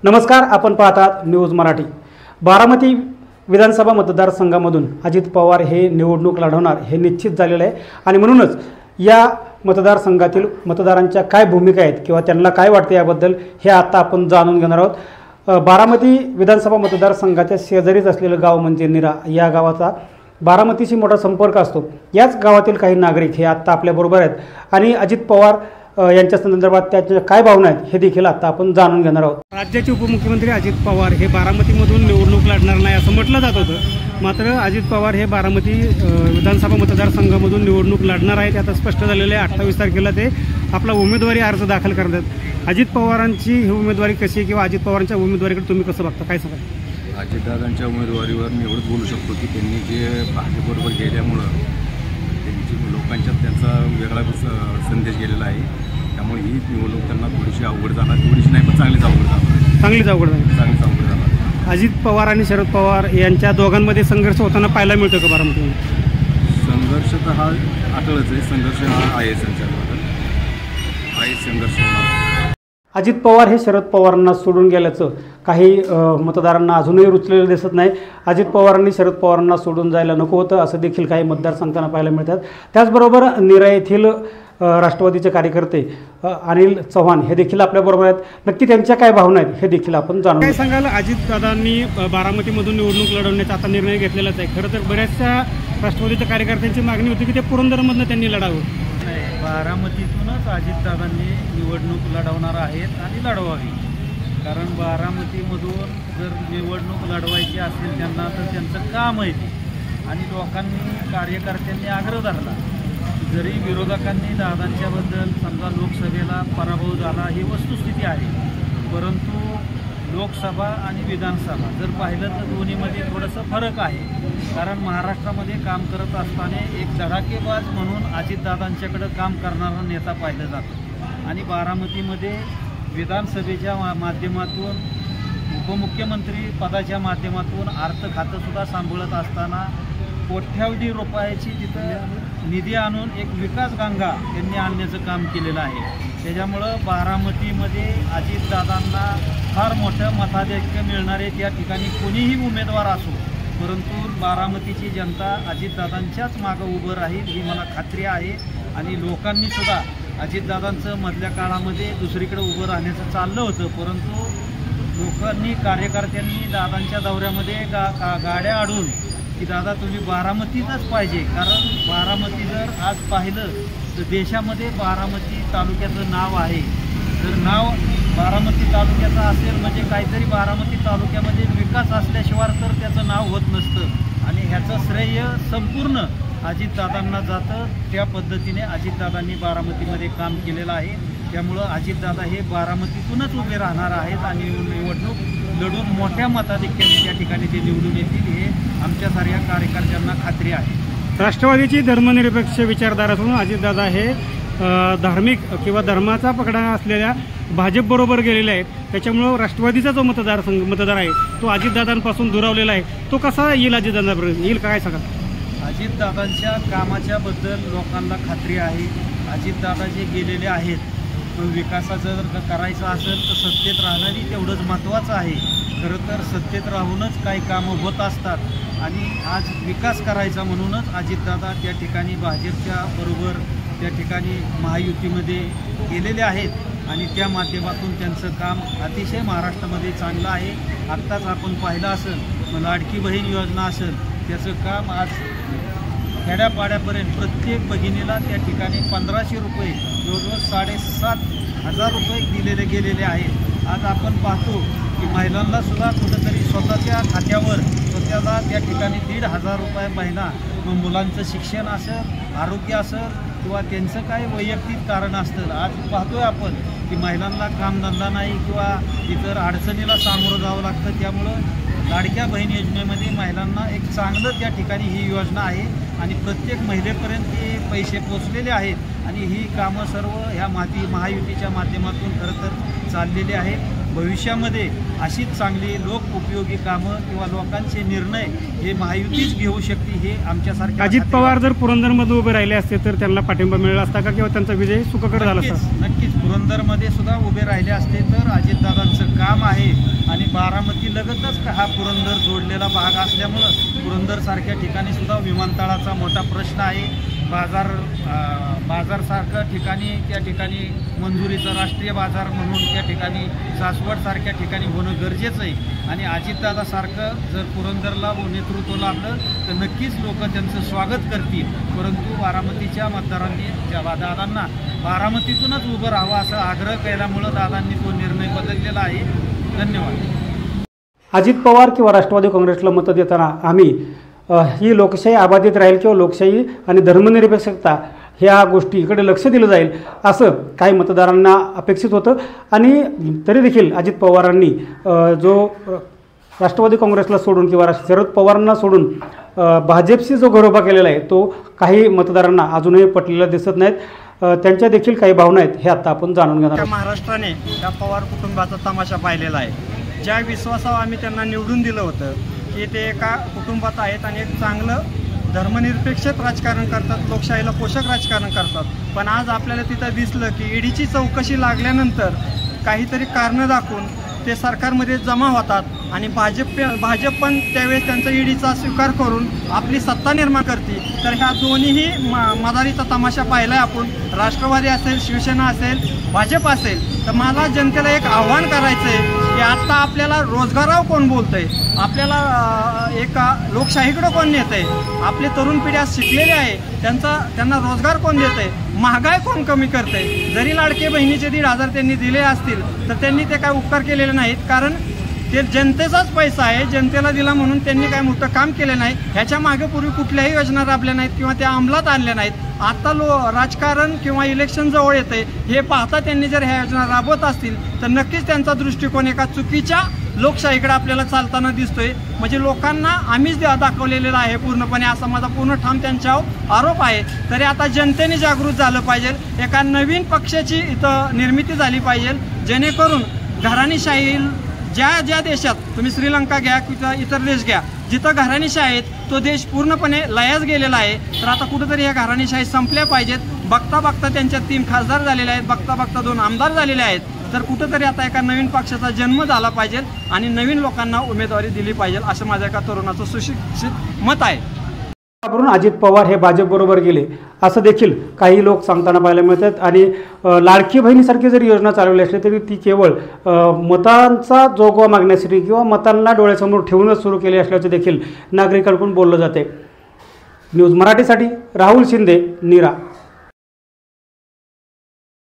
नमस्कार, आपण पाहतात न्यूज मराठी। बारामती विधानसभा मतदारसंघामधून अजित पवार हे निवडणूक लढवणार हे निश्चित झालेले आहे आणि म्हणूनच या मतदारसंघातील मतदारांच्या काय भूमिका आहेत किंवा त्यांना काय वाटते याबद्दल हे आता आपण जाणून घेणार आहोत। बारामती विधानसभा मतदारसंघाच्या शेजारीच असलेलं गाव म्हणजे निरा, या गावाचा बारामतीशी मोठा संपर्क असतो। याच गावातील काही नागरिक हे आता आपल्याबरोबर आहेत आणि अजित पवार यांच्या संदर्भात त्याच्या काय भावना आहेत हे देखील आता आपण जाणून घेणार आहोत। राज्याचे उपमुख्यमंत्री अजित पवार हे बारामतीमधून निवडणूक लढणार नाही असं म्हटलं जात होतं, मात्र अजित पवार हे बारामती विधानसभा मतदारसंघामधून निवडणूक लढणार आहेत आता स्पष्ट झालेले आहे। 28 तारखेला ते आपला उमेदवारी अर्ज दाखल करतात। अजित पवारांची ही उमेदवारी कशी आहे किंवा अजित पवारांच्या उमेदवारीकडे तुम्ही कसं बघता, काय सांगा? अजितदादांच्या उमेदवारीवर मी एवढंच बोलू शकतो की त्यांनी जे भाजपबरोबर गेल्यामुळं लोकांच्यात त्यांचा वेगळा संदेश गेलेला आहे, त्यामुळे ही निवडणूक त्यांना थोडीशी अवघड जाणार, थोडीशी नाही पण चांगलीच अवघड जाणार, चांगलीच अवघड जाणार। अजित पवार आणि शरद पवार यांच्या दोघांमध्ये संघर्ष होताना पाहायला मिळतो का बारामतीमध्ये? संघर्ष तर हा आठवडच आहे, संघर्ष हा आहे, संघर्ष। अजित पवार हे शरद पवारांना सोडून गेल्याचं काही मतदारांना अजूनही रुचलेलं दिसत नाही। अजित पवारांनी शरद पवारांना सोडून जायला नको होतं असं देखील काही मतदार सांगताना पाहायला मिळतात। त्याचबरोबर निरा येथील राष्ट्रवादीचे कार्यकर्ते अनिल चव्हाण हे देखील आपल्याबरोबर आहेत। नक्की त्यांच्या काय भावना आहेत हे देखील आपण जाणून काय सांगाल? अजितदादांनी बारामतीमधून निवडणूक लढवण्याचा आता निर्णय घेतलेलाच आहे। खरं तर बऱ्याचशा राष्ट्रवादीच्या कार्यकर्त्यांची मागणी होती की ते पुरंदरमधनं त्यांनी लढावं। बारामतीतूनच अजितदादांनी निवडणूक लढवणार आहेत आणि लढवावी, कारण बारामतीमधून जर निवडणूक लढवायची असेल त्यांना तर त्यांचं काम आहे ते, आणि लोकांनी कार्यकर्त्यांनी आग्रह धरला। जरी विरोधकांनी दादांच्याबद्दल समजा लोकसभेला पराभव झाला ही वस्तुस्थिती आहे, परंतु लोकसभा आणि विधानसभा जर पाहिलं तर दोन्हीमध्ये थोडंसं फरक आहे। कारण महाराष्ट्रामध्ये काम करत असताना एक धडाकेबाज म्हणून अजितदादांच्याकडं काम करणारा नेता पाहिलं जातं, आणि बारामतीमध्ये विधानसभेच्या माध्यमातून उपमुख्यमंत्री पदाच्या माध्यमातून अर्थ खातंसुद्धा सांभाळत असताना कोट्यावधी रुपयाची तिथं निधी आणून एक विकास गंगा त्यांनी आणण्याचं काम केलेलं आहे। त्याच्यामुळं बारामतीमध्ये अजितदादांना फार मोठं मताधिक्य मिळणारे त्या ठिकाणी कोणीही उमेदवार असो, परंतु बारामतीची जनता अजितदादांच्याच मागं उभं राहील ही मला खात्री आहे। आणि लोकांनीसुद्धा अजितदादांचं मधल्या काळामध्ये दुसरीकडे उभं राहण्याचं चाललं होतं, परंतु लोकांनी कार्यकर्त्यांनी दादांच्या दौऱ्यामध्ये गाड्या अडून की दादा तुम्ही बारामतीतच पाहिजे, कारण बारामती जर आज पाहिलं तर देशामध्ये बारामती तालुक्याचं नाव आहे। जर नाव बारामती तालुक्याचं असेल म्हणजे काहीतरी बारामती तालुक्यामध्ये विकास असल्याशिवाय तर त्याचं नाव होत नसतं, आणि ह्याचं श्रेय संपूर्ण अजितदादांना जातं। त्या पद्धतीने अजितदादांनी बारामतीमध्ये काम केलेलं आहे, त्यामुळं अजितदादा हे बारामतीतूनच उभे राहणार आहेत आणि निवडणूक लढून मोठ्या मताधिक्याने त्या ठिकाणी ते निवडून येतील हे आमच्यासारख्या कार्यकर्त्यांना खात्री आहे। राष्ट्रवादीची धर्मनिरपेक्ष विचारधारा असून अजितदादा हे धार्मिक किंवा धर्माचा पकडा असलेल्या भाजपबरोबर गेलेले आहेत, त्याच्यामुळं राष्ट्रवादीचा जो मतदार आहे तो अजितदादांपासून दुरावलेला आहे। तो कसा येईल अजितदादापर्यंत येईल काय सांगा? अजितदादांच्या कामाच्याबद्दल लोकांना खात्री आहे। अजितदादा जे गेलेले आहेत, विकासाचं जर करायचं असेल तर सत्तेत राहणंही तेवढंच महत्त्वाचं आहे। खरं तर सत्तेत राहूनच काही कामं होत असतात, आणि आज विकास करायचा म्हणूनच अजितदादा त्या ठिकाणी भाजपच्या बरोबर त्या ठिकाणी महायुतीमध्ये गेलेले आहेत, आणि त्या माध्यमातून त्यांचं काम अतिशय महाराष्ट्रामध्ये चांगलं आहे। आत्ताच आपण पाहिलं असेल लाडकी बहीण योजना असेल, त्याचं काम आज खेड्यापाड्यापर्यंत प्रत्येक भगिनीला त्या ठिकाणी 1500 रुपये जवळजवळ 7,500 रुपये दिलेले गेलेले आहेत। आज आपण पाहतो की महिलांना सुद्धा कुठंतरी स्वतःच्या खात्यावर स्वतःला त्या ठिकाणी 1,500 रुपये महिना, मग मुलांचं शिक्षण असेल, आरोग्य असेल किंवा त्यांचं काय वैयक्तिक कारण असतं, आज पाहतोय आपण की महिलांना कामधंदा नाही किंवा इतर अडचणीला सामोरं जावं लागतं। त्यामुळं लाडक्या बहीण योजनेमध्ये महिलांना एक चांगलं त्या ठिकाणी ही योजना आहे, आणि प्रत्येक महिलेपर्यंत हे पैसे पोचलेले आहेत, आणि ही कामं सर्व ह्या महायुतीच्या माध्यमातून खरं तर चाललेली आहेत। भविष्यामध्ये अशीच चांगली लोक उपयोगी कामं किंवा लोकांचे निर्णय हे महायुतीच घेऊ शकते हे आमच्यासारख्या। अजित पवार जर पुरंदरमध्ये उभे राहिले असते तर त्यांना पाठिंबा मिळाला असता का किंवा त्यांचा विजय सुखकर झाला असता? नक्कीच पुरंदरमध्ये सुद्धा उभे राहिले असते तर अजितदादांचं काम काम आहे आणि बारामती लगतच हा पुरंदर जोडलेला भाग असल्यामुळं पुरंदरसारख्या ठिकाणी सुद्धा विमानतळाचा मोठा प्रश्न आहे. बाजारसारख्या ठिकाणी त्या ठिकाणी मंजुरीचा राष्ट्रीय बाजार म्हणून त्या ठिकाणी सासवडसारख्या ठिकाणी होणं गरजेचं आहे आणि अजितदादासारखं जर पुरंदरला नेतृत्व लाभलं तर नक्कीच लोक त्यांचं स्वागत करतील. परंतु बारामतीच्या मतदारांनी दादांना बारामतीतूनच उभं राहावं असा आग्रह केल्यामुळं दादांनी तो निर्णय बदललेला आहे. धन्यवाद. अजित पवार किंवा राष्ट्रवादी काँग्रेसला मतं देताना आम्ही ही लोकशाही अबाधित राहील किंवा लोकशाही आणि धर्मनिरपेक्षता ह्या गोष्टीकडे लक्ष दिलं जाईल असं काही मतदारांना अपेक्षित होतं. आणि तरी देखील अजित पवारांनी जो राष्ट्रवादी काँग्रेसला सोडून किंवा शरद पवारांना सोडून भाजपशी जो घरोबा केलेला आहे तो काही मतदारांना अजूनही पटलेला दिसत नाहीत. त्यांच्या देखील काही भावना आहेत हे आता आपण जाणून घेणार आहोत. महाराष्ट्राने त्या पवार कुटुंबाचा तमाशा पाहिलेला आहे. ज्या विश्वासावर आम्ही त्यांना निवडून दिलं होतं की ते एका कुटुंबात आहेत आणि एक चांगलं धर्मनिरपेक्ष राजकारण करतात, लोकशाहीला पोषक राजकारण करतात. पण आज आपल्याला तिथं दिसलं की ईडीची चौकशी लागल्यानंतर काहीतरी कारणं दाखवून ते सरकारमध्ये जमा होतात आणि भाजप पण त्यावेळेस त्यांचा ईडीचा स्वीकार करून आपली सत्ता निर्माण करते. तर ह्या दोन्हीही मदारीचा तमाशा पाहिला आहे आपण. राष्ट्रवादी असेल, शिवसेना असेल, भाजप असेल. तर मला जनतेला एक आव्हान करायचं आहे की आत्ता आपल्याला रोजगारावर कोण बोलतंय, आपल्याला एका लोकशाहीकडं कोण नेत आहे, आपले तरुण पिढ्या शिकलेले आहे त्यांना रोजगार कोण देत आहे, महागाई कोण कमी करते. जरी लाडके बहिणीचे 1,500 त्यांनी दिले असतील तर त्यांनी ते काय उपकार केलेले नाहीत, कारण ते जनतेचाच पैसा आहे. जनतेला दिला म्हणून त्यांनी काय मोठं काम केलं नाही. ह्याच्या मागे पूर्वी कुठल्याही योजना राबल्या नाहीत किंवा त्या अंमलात आणल्या नाहीत. आता राजकारण किंवा इलेक्शन जवळ येते हे पाहता त्यांनी जर ह्या योजना राबवत असतील तर नक्कीच त्यांचा दृष्टिकोन एका चुकीच्या लोकशाहीकडे आपल्याला चालताना दिसतोय. म्हणजे लोकांना आम्हीच दाखवलेला आहे पूर्णपणे, असा माझा पूर्ण ठाम त्यांच्यावर आरोप आहे. तरी आता जनतेने जागृत झालं पाहिजे. एका नवीन पक्षाची इथं निर्मिती झाली पाहिजे जेणेकरून घराणीशाही ज्या देशात तुम्ही श्रीलंका घ्या किंवा इतर देश घ्या जिथं घराणीशाही आहेत तो देश पूर्णपणे लयास गेलेला आहे. तर आता कुठंतरी ह्या घराणीशाही संपल्या पाहिजेत. बघता बघता त्यांच्या 3 खासदार झालेले आहेत, बघता बघता 2 आमदार झालेले आहेत. तर कुठंतरी आता एका नवीन पक्षाचा जन्म झाला पाहिजे आणि नवीन लोकांना उमेदवारी दिली पाहिजे असं माझ्या एका तरुणाचं सुशिक्षित मत आहे. करून अजित पवार हे भाजपबरोबर गेले असं देखील काही लोक सांगताना पाहायला मिळतात. आणि लाडकी बहिणीसारखी जरी योजना चालवली असली तरी ती केवळ मतांचा जोगवा मागण्यासाठी किंवा मतांना डोळ्यासमोर ठेवूनच सुरू केली असल्याचं देखील नागरिकांकडून बोललं जाते. न्यूज मराठीसाठी राहुल शिंदे, नीरा.